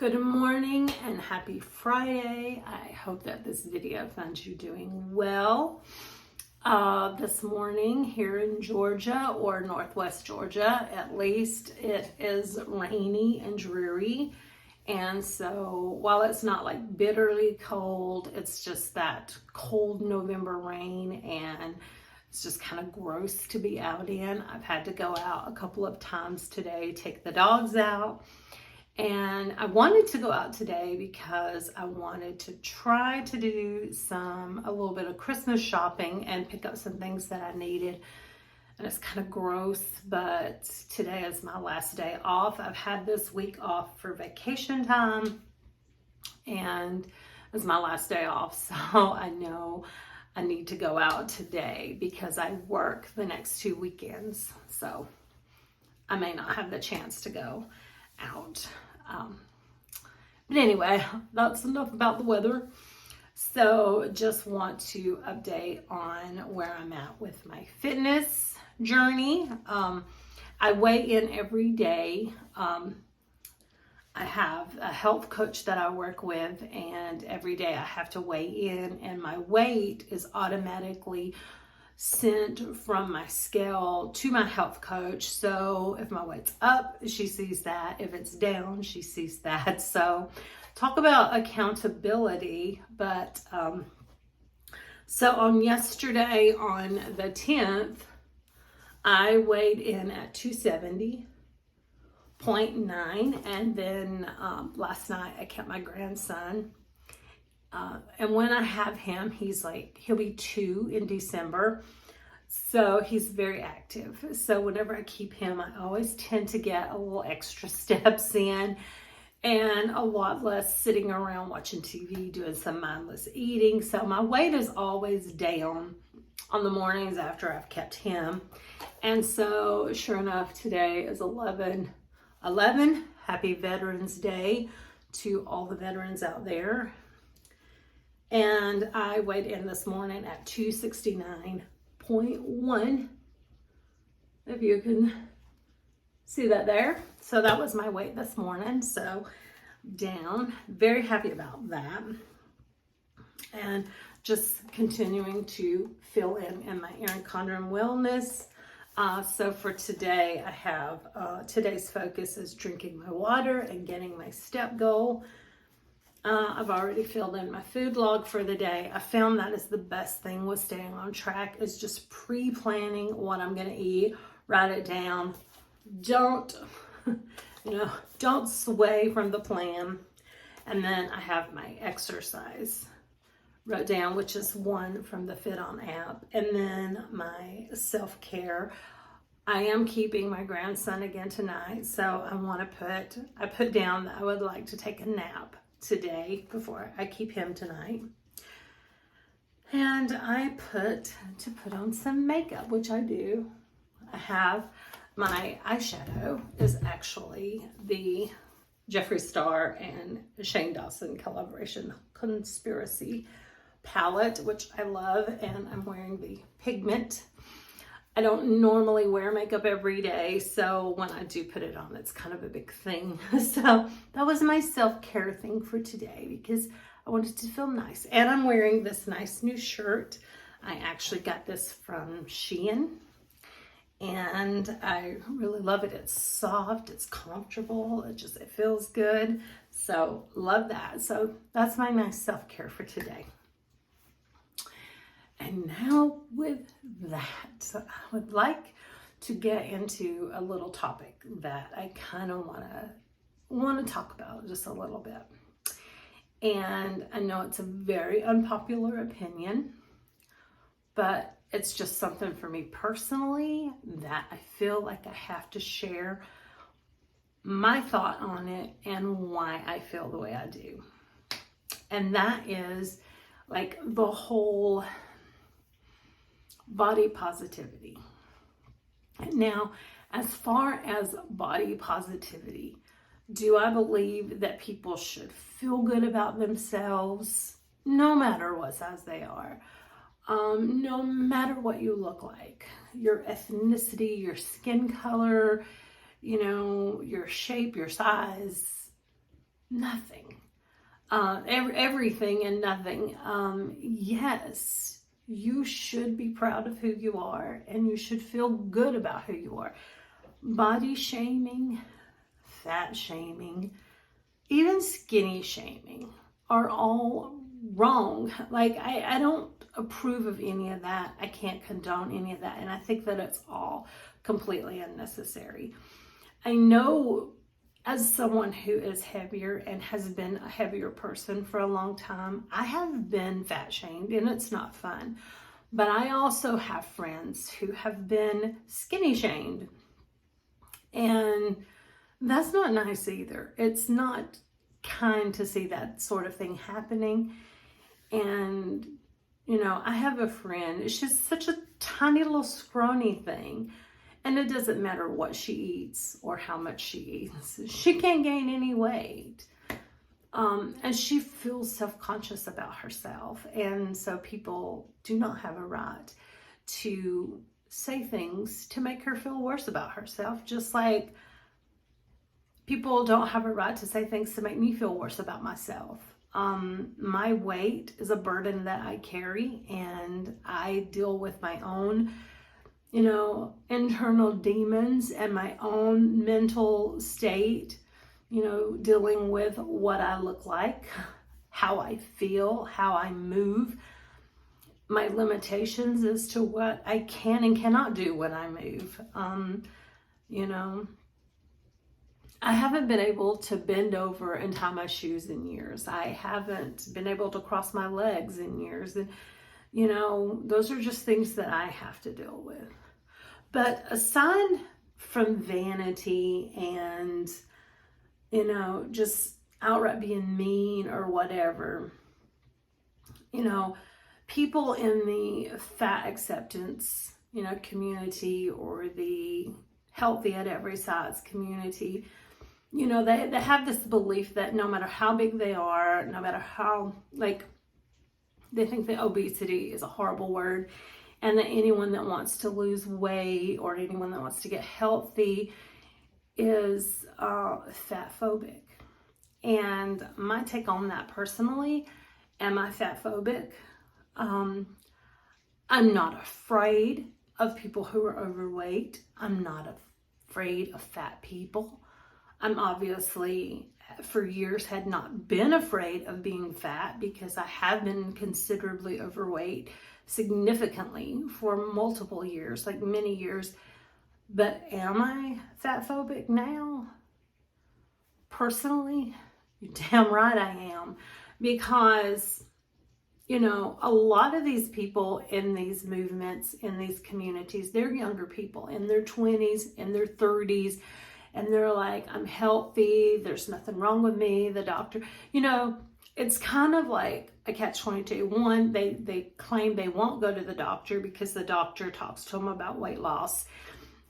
Good morning and happy Friday. I hope that this video finds you doing well. This morning here in Georgia, or Northwest Georgia at least, it is rainy and dreary. And so while it's not like bitterly cold, it's just that cold November rain, and it's just kind of gross to be out in. I've had to go out a couple of times today, take the dogs out. And I wanted to go out today because I wanted to try to do a little bit of Christmas shopping and pick up some things that I needed. And it's kind of gross, but today is my last day off. I've had this week off for vacation time, and it's my last day off. So I know I need to go out today because I work the next 2 weekends. So I may not have the chance to go out. But anyway, that's enough about the weather. So just want to update on where I'm at with my fitness journey. I weigh in every day. I have a health coach that I work with, and every day I have to weigh in, and my weight is automatically sent from my scale to my health coach. So if my weight's up, she sees that. If it's down, she sees that. So talk about accountability. But so on yesterday, on the 10th, I weighed in at 270.9, and then last night I kept my grandson. And when I have him, he'll be 2 in December. So he's very active. So whenever I keep him, I always tend to get a little extra steps in, and a lot less sitting around watching TV, doing some mindless eating. So my weight is always down on the mornings after I've kept him. And so sure enough, today is 11/11. Happy Veterans Day to all the veterans out there. And I weighed in this morning at 269.1, if you can see that there. So that was my weight this morning. So down, very happy about that. And just continuing to fill in my Erin Condren wellness. So for today, I have, today's focus is drinking my water and getting my step goal. I've already filled in my food log for the day. I found that is the best thing with staying on track, is just pre-planning what I'm going to eat. Write it down. Don't sway from the plan. And then I have my exercise wrote down, which is one from the Fit On app. And then my self-care. I am keeping my grandson again tonight. So I put down that I would like to take a nap today before I keep him tonight. And I put on some makeup, which I do. I have my eyeshadow is actually the Jeffree Star and Shane Dawson collaboration Conspiracy palette, which I love, and I'm wearing the pigment. I don't normally wear makeup every day, so when I do put it on, it's kind of a big thing. So that was my self-care thing for today, because I wanted to feel nice. And I'm wearing this nice new shirt. I actually got this from Shein, and I really love it. It's soft, it's comfortable, it feels good. So love that. So that's my nice self-care for today. And now with that, I would like to get into a little topic that I kind of want to talk about just a little bit. And I know it's a very unpopular opinion, but it's just something for me personally that I feel like I have to share my thought on it and why I feel the way I do. And that is like the whole body positivity. Now, as far as body positivity, do I believe that people should feel good about themselves no matter what size they are? No matter what you look like, your ethnicity, your skin color, your shape, your size, nothing. Everything and nothing. Yes, you should be proud of who you are, and you should feel good about who you are. Body shaming, fat shaming, even skinny shaming are all wrong. Like, I don't approve of any of that. I can't condone any of that. And I think that it's all completely unnecessary. I know, as someone who is heavier and has been a heavier person for a long time, I have been fat shamed, and it's not fun. But I also have friends who have been skinny shamed, and that's not nice either. It's not kind to see that sort of thing happening. And, you know, I have a friend, she's such a tiny little scrawny thing. And it doesn't matter what she eats or how much she eats. She can't gain any weight. And she feels self-conscious about herself. And so people do not have a right to say things to make her feel worse about herself. Just like people don't have a right to say things to make me feel worse about myself. My weight is a burden that I carry, and I deal with my own, you know, internal demons and my own mental state, you know, dealing with what I look like, how I feel, how I move, my limitations as to what I can and cannot do when I move. You know, I haven't been able to bend over and tie my shoes in years. I haven't been able to cross my legs in years. And, you know, those are just things that I have to deal with. But aside from vanity and, you know, just outright being mean or whatever, you know, people in the fat acceptance, you know, community, or the healthy at every size community, you know, they have this belief that no matter how big they are, no matter how, like, they think that obesity is a horrible word, and that anyone that wants to lose weight or anyone that wants to get healthy is fat phobic. And my take on that personally, am I fat phobic? I'm not afraid of people who are overweight. I'm not afraid of fat people. I'm obviously, for years, had not been afraid of being fat, because I have been considerably overweight, significantly, for multiple years, like many years. But am I fat phobic now? Personally, you're damn right I am. Because, you know, a lot of these people in these movements, in these communities, they're younger people in their 20s, in their 30s, and they're like, I'm healthy, there's nothing wrong with me, the doctor, you know, it's kind of like a catch-22. One, they claim they won't go to the doctor because the doctor talks to them about weight loss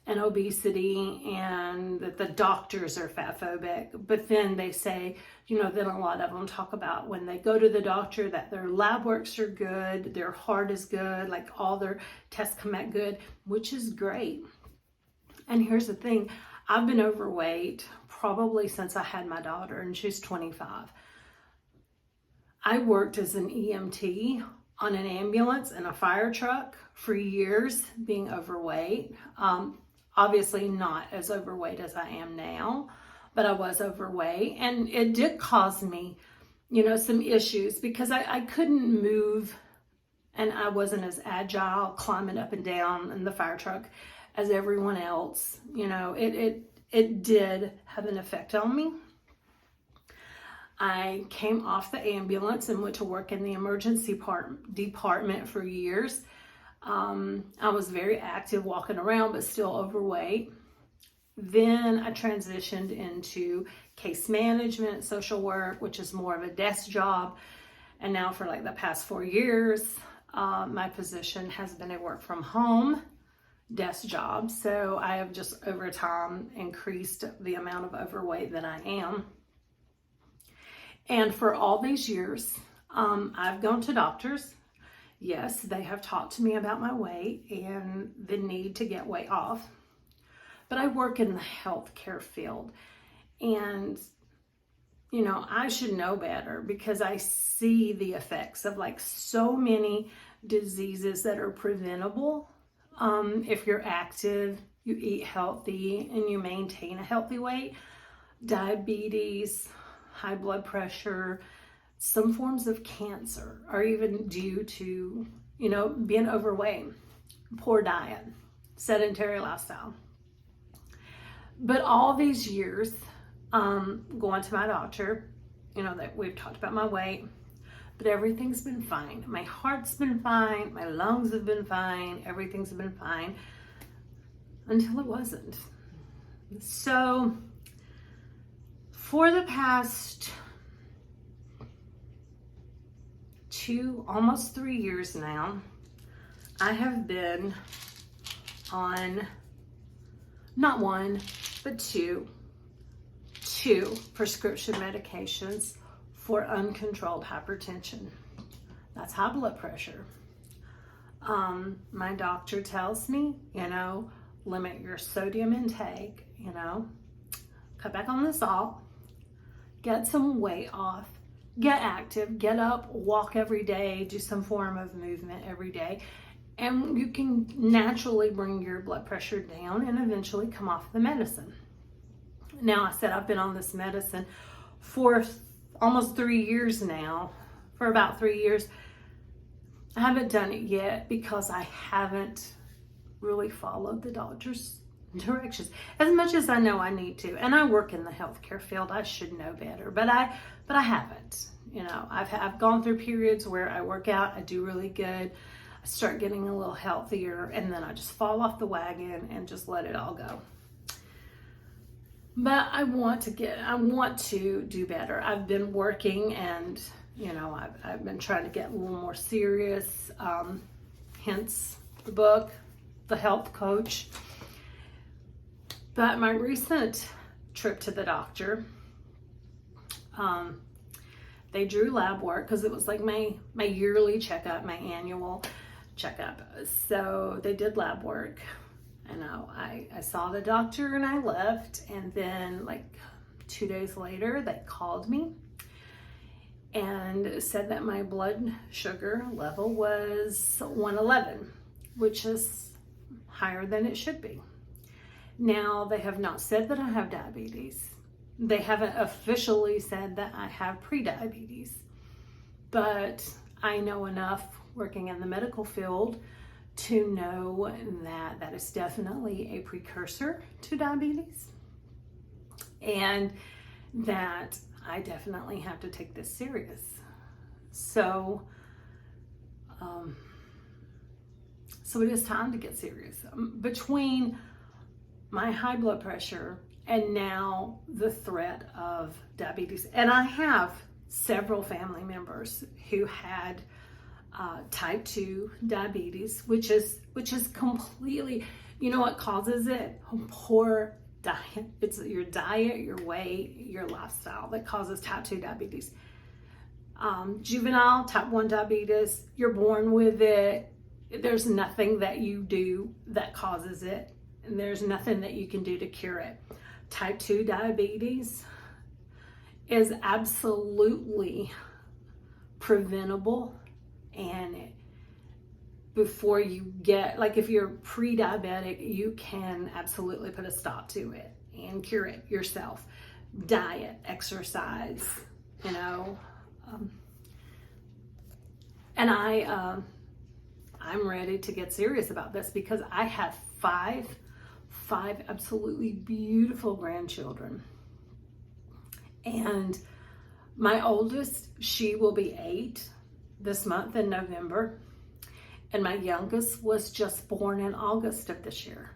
and obesity, and that the doctors are fat phobic. But then they say, you know, then a lot of them talk about when they go to the doctor that their lab works are good, their heart is good, like all their tests come out good, which is great. And here's the thing, I've been overweight probably since I had my daughter, and she's 25. I worked as an EMT on an ambulance and a fire truck for years, being overweight. Obviously not as overweight as I am now, but I was overweight, and it did cause me, you know, some issues, because I couldn't move, and I wasn't as agile climbing up and down in the fire truck as everyone else. You know, it did have an effect on me. I came off the ambulance and went to work in the emergency department for years. I was very active walking around, but still overweight. Then I transitioned into case management, social work, which is more of a desk job. And now for like the past 4 years, my position has been a work from home desk job. So I have just over time increased the amount of overweight that I am. And for all these years, I've gone to doctors. Yes, they have talked to me about my weight and the need to get weight off. But I work in the healthcare field. And, I should know better because I see the effects of like so many diseases that are preventable. If you're active, you eat healthy, and you maintain a healthy weight. Diabetes, high blood pressure, some forms of cancer are even due to, being overweight, poor diet, sedentary lifestyle. But all these years, going to my doctor, that we've talked about my weight, but everything's been fine. My heart's been fine, my lungs have been fine, everything's been fine until it wasn't. So for the past almost 3 years now, I have been on not one, but two prescription medications for uncontrolled hypertension. That's high blood pressure. My doctor tells me, limit your sodium intake, cut back on the salt, get some weight off, get active, get up, walk every day, do some form of movement every day, and you can naturally bring your blood pressure down and eventually come off the medicine. Now, I said I've been on this medicine for almost 3 years now, for about 3 years. I haven't done it yet because I haven't really followed the doctor's directions as much as I know I need to. And I work in the healthcare field. I should know better, but I haven't. I've gone through periods where I work out, I do really good, I start getting a little healthier, and then I just fall off the wagon and just let it all go. But I want to do better. I've been working, and I've been trying to get a little more serious, hence the book, The Health Coach. But my recent trip to the doctor, they drew lab work because it was like my yearly checkup, my annual checkup. So they did lab work. I saw the doctor and I left, and then like 2 days later they called me and said that my blood sugar level was 111, which is higher than it should be. Now, they have not said that I have diabetes. They haven't officially said that I have prediabetes, but I know enough working in the medical field to know that that is definitely a precursor to diabetes, and that I definitely have to take this serious. So it is time to get serious. Between my high blood pressure and now the threat of diabetes, and I have several family members who had type 2 diabetes, which is completely, what causes it? Poor diet. It's your diet, your weight, your lifestyle that causes type 2 diabetes. Juvenile type 1 diabetes, you're born with it. There's nothing that you do that causes it, and there's nothing that you can do to cure it. Type 2 diabetes is absolutely preventable, and before you get, like if you're pre-diabetic, you can absolutely put a stop to it and cure it yourself. Diet, exercise, and I'm ready to get serious about this because I have five absolutely beautiful grandchildren. And my oldest, she will be 8 this month in November. And my youngest was just born in August of this year.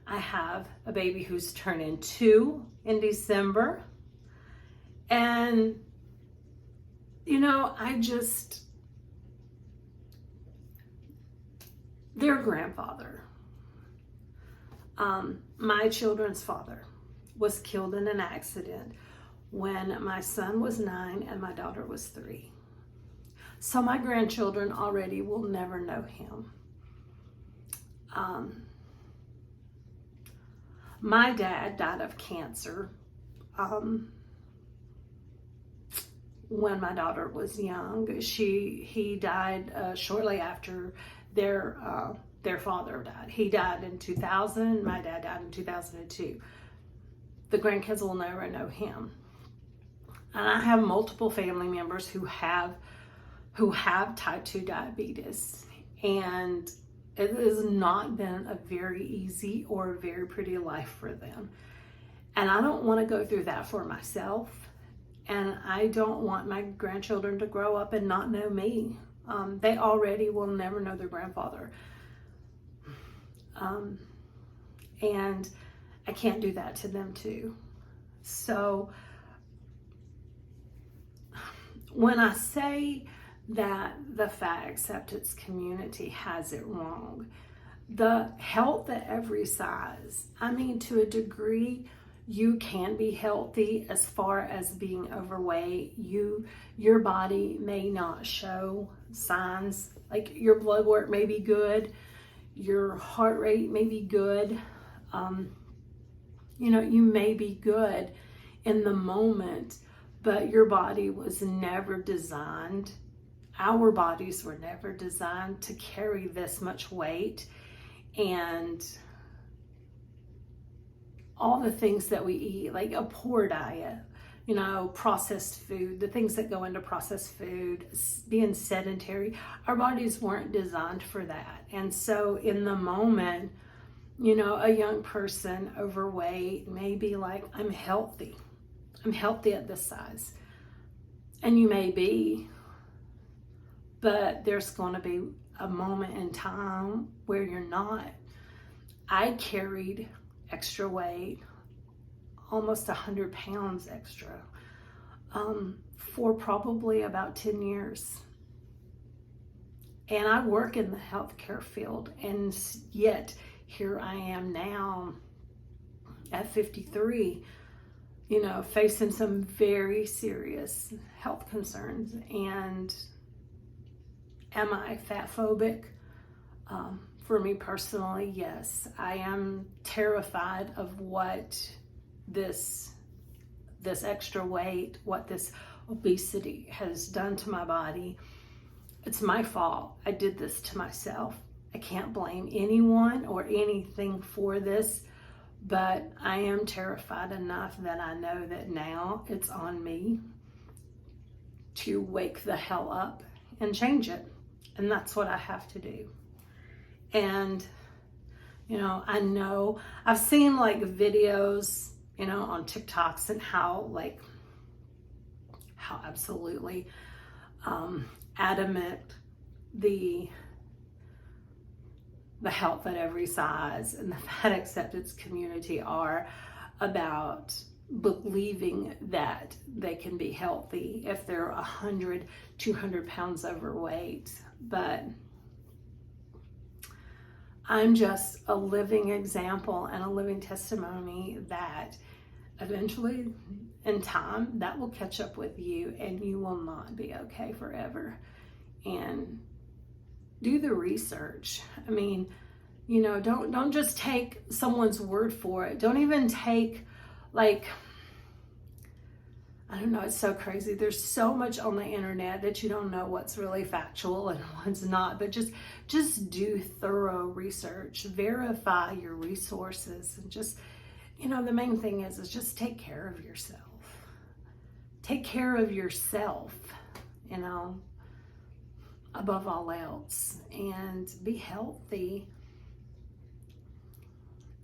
I have a baby who's turning 2 in December. And, their grandfather, my children's father, was killed in an accident when my son was 9 and my daughter was 3. So my grandchildren already will never know him. My dad died of cancer when my daughter was young. He died shortly after their father died. He died in 2000. My dad died in 2002. The grandkids will never know him. And I have multiple family members who have type 2 diabetes, and it has not been a very easy or a very pretty life for them. And I don't want to go through that for myself. And I don't want my grandchildren to grow up and not know me. They already will never know their grandfather. And I can't do that to them too. So when I say that the fat acceptance community has it wrong, the health at every size, I mean, to a degree, you can be healthy as far as being overweight. Your body may not show signs, like your blood work may be good, your heart rate may be good, you may be good in the moment, but your body was never designed, our bodies were never designed to carry this much weight. And all the things that we eat, like a poor diet, processed food, the things that go into processed food, being sedentary, our bodies weren't designed for that. And so in the moment, a young person overweight may be like, I'm healthy at this size. And you may be, but there's going to be a moment in time where you're not. I carried extra weight, almost 100 pounds extra, for probably about 10 years. And I work in the healthcare field, and yet here I am now at 53, facing some very serious health concerns. And am I fat phobic? For me personally, yes. I am terrified of what this extra weight, what this obesity has done to my body. It's my fault. I did this to myself. I can't blame anyone or anything for this, but I am terrified enough that I know that now it's on me to wake the hell up and change it. And that's what I have to do. And, I know I've seen like videos, on TikToks, and how absolutely adamant the health at every size and the fat acceptance community are about believing that they can be healthy if they're 100, 200 pounds overweight. But I'm just a living example and a living testimony that eventually in time that will catch up with you, and you will not be okay forever. And do the research. I mean, don't just take someone's word for it. Don't even take, I don't know, it's so crazy. There's so much on the internet that you don't know what's really factual and what's not, but just do thorough research, verify your resources, and just, the main thing is just take care of yourself. Take care of yourself, above all else, and be healthy.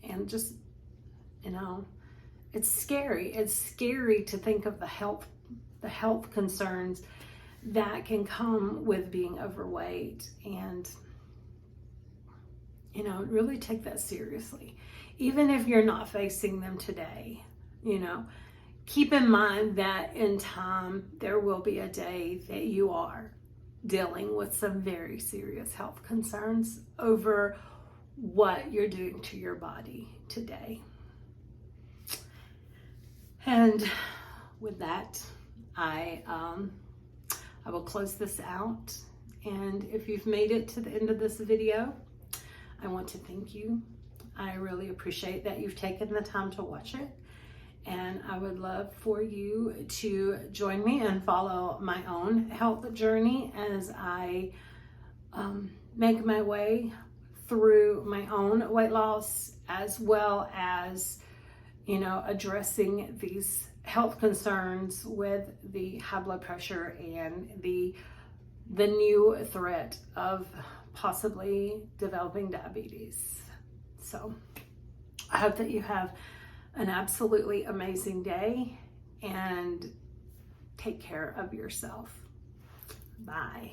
And just, it's scary. It's scary to think of the health concerns that can come with being overweight, and really take that seriously. Even if you're not facing them today, keep in mind that in time there will be a day that you are dealing with some very serious health concerns over what you're doing to your body today. And with that, I will close this out. And if you've made it to the end of this video, I want to thank you. I really appreciate that you've taken the time to watch it. And I would love for you to join me and follow my own health journey as I make my way through my own weight loss, as well as, you know, addressing these health concerns with the high blood pressure and the new threat of possibly developing diabetes. So I hope that you have an absolutely amazing day and take care of yourself. Bye.